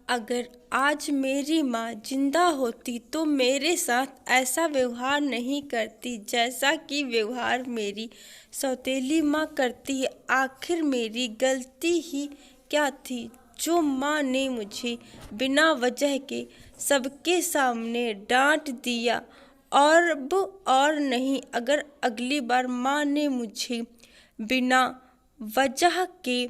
अगर आज मेरी माँ जिंदा होती तो मेरे साथ ऐसा व्यवहार नहीं करती जैसा कि व्यवहार मेरी सौतेली माँ करती है। आखिर मेरी गलती ही क्या थी जो माँ ने मुझे बिना वजह के सबके सामने डांट दिया। और अब और नहीं, अगर अगली बार माँ ने मुझे बिना वजह के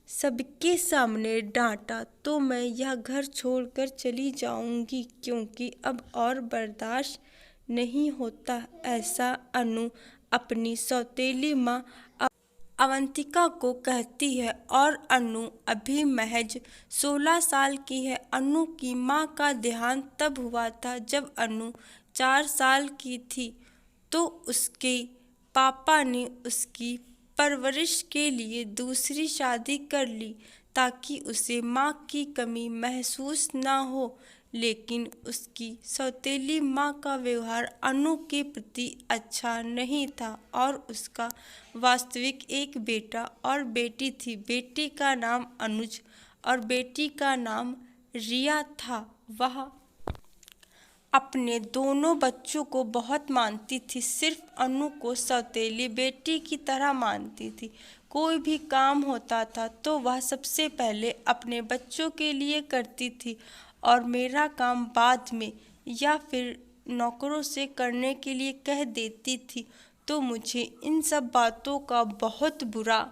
सबके सामने डांटा तो मैं यह घर छोड़कर चली जाऊंगी, क्योंकि अब और बर्दाश्त नहीं होता। ऐसा अनु अपनी सौतेली माँ अवंतिका को कहती है। और अनु अभी महज 16 साल की है। अनु की माँ का देहांत तब हुआ था जब अनु 4 साल की थी। तो उसके पापा ने उसकी परवरिश के लिए दूसरी शादी कर ली ताकि उसे माँ की कमी महसूस ना हो। लेकिन उसकी सौतेली माँ का व्यवहार अनु के प्रति अच्छा नहीं था और उसका वास्तविक एक बेटा और बेटी थी। बेटे का नाम अनुज और बेटी का नाम रिया था। वह अपने दोनों बच्चों को बहुत मानती थी, सिर्फ अनु को सौतेली बेटी की तरह मानती थी। कोई भी काम होता था तो वह सबसे पहले अपने बच्चों के लिए करती थी और मेरा काम बाद में या फिर नौकरों से करने के लिए कह देती थी। तो मुझे इन सब बातों का बहुत बुरा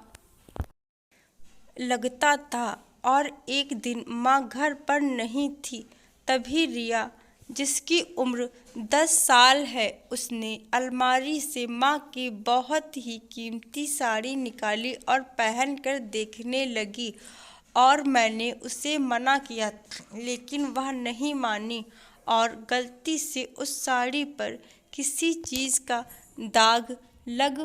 लगता था। और एक दिन माँ घर पर नहीं थी, तभी रिया, जिसकी उम्र 10 साल है, उसने अलमारी से माँ की बहुत ही कीमती साड़ी निकाली और पहनकर देखने लगी। और मैंने उसे मना किया, लेकिन वह नहीं मानी और गलती से उस साड़ी पर किसी चीज़ का दाग लग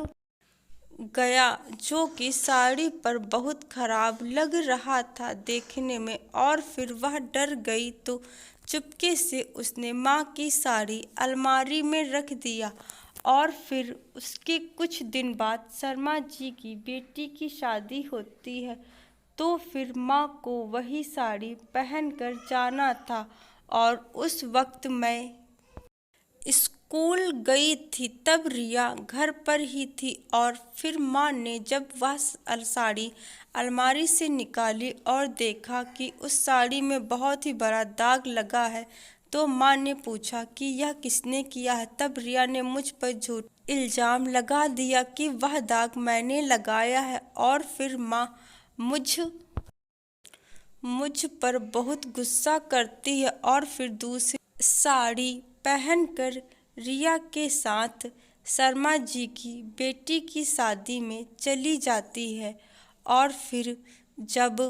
गया जो कि साड़ी पर बहुत खराब लग रहा था देखने में। और फिर वह डर गई तो चुपके से उसने माँ की साड़ी अलमारी में रख दिया। और फिर उसके कुछ दिन बाद शर्मा जी की बेटी की शादी होती है। तो फिर माँ को वही साड़ी पहनकर जाना था और उस वक्त मैं स्कूल गई थी। तब रिया घर पर ही थी और फिर माँ ने जब वह साड़ी अलमारी से निकाली और देखा कि उस साड़ी में बहुत ही बड़ा दाग लगा है, तो माँ ने पूछा कि यह किसने किया है। तब रिया ने मुझ पर झूठ इल्ज़ाम लगा दिया कि वह दाग मैंने लगाया है। और फिर माँ मुझ पर बहुत गुस्सा करती है और फिर दूसरी साड़ी पहनकर रिया के साथ शर्मा जी की बेटी की शादी में चली जाती है। और फिर जब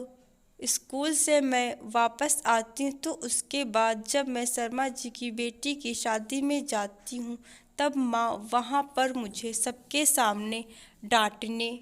स्कूल से मैं वापस आती हूँ तो उसके बाद जब मैं शर्मा जी की बेटी की शादी में जाती हूँ तब माँ वहाँ पर मुझे सबके सामने डांटने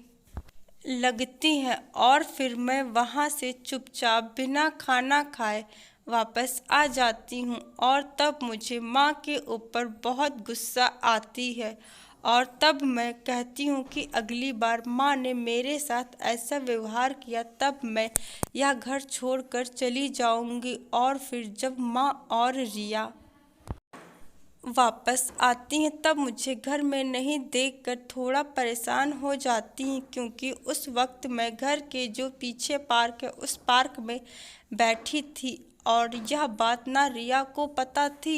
लगती हैं और फिर मैं वहाँ से चुपचाप बिना खाना खाए वापस आ जाती हूँ। और तब मुझे माँ के ऊपर बहुत गुस्सा आती है और तब मैं कहती हूँ कि अगली बार माँ ने मेरे साथ ऐसा व्यवहार किया तब मैं यह घर छोड़कर चली जाऊँगी। और फिर जब माँ और रिया वापस आती हैं तब मुझे घर में नहीं देखकर थोड़ा परेशान हो जाती हैं, क्योंकि उस वक्त मैं घर के जो पीछे पार्क है उस पार्क में बैठी थी और यह बात ना रिया को पता थी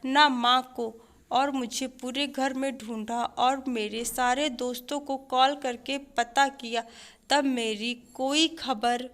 ना माँ को। और मुझे पूरे घर में ढूंढा और मेरे सारे दोस्तों को कॉल करके पता किया, तब मेरी कोई खबर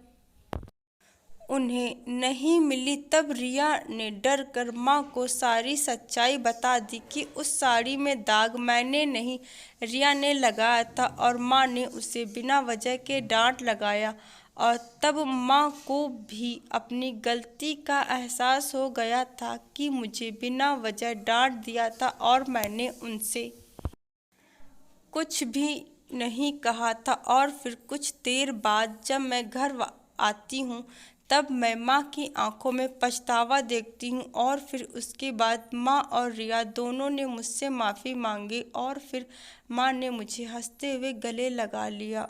उन्हें नहीं मिली। तब रिया ने डर कर माँ को सारी सच्चाई बता दी कि उस साड़ी में दाग मैंने नहीं, रिया ने लगाया था और माँ ने उसे बिना वजह के डांट लगाया। और तब माँ को भी अपनी गलती का एहसास हो गया था कि मुझे बिना वजह डांट दिया था और मैंने उनसे कुछ भी नहीं कहा था। और फिर कुछ देर बाद जब मैं घर आती हूँ तब मैं माँ की आंखों में पछतावा देखती हूँ। और फिर उसके बाद माँ और रिया दोनों ने मुझसे माफ़ी मांगी और फिर माँ ने मुझे हंसते हुए गले लगा लिया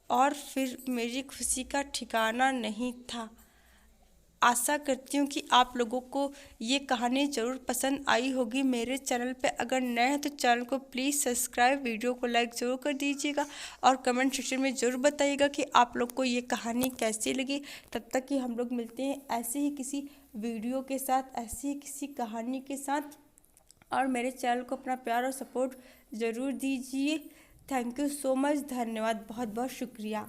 और फिर मेरी खुशी का ठिकाना नहीं था। आशा करती हूँ कि आप लोगों को ये कहानी ज़रूर पसंद आई होगी। मेरे चैनल पे अगर नए हैं तो चैनल को प्लीज़ सब्सक्राइब, वीडियो को लाइक ज़रूर कर दीजिएगा और कमेंट सेक्शन में ज़रूर बताइएगा कि आप लोग को ये कहानी कैसी लगी। तब तक कि हम लोग मिलते हैं ऐसे ही किसी वीडियो के साथ, ऐसी ही किसी कहानी के साथ। और मेरे चैनल को अपना प्यार और सपोर्ट ज़रूर दीजिए। थैंक यू सो मच, धन्यवाद, बहुत बहुत शुक्रिया।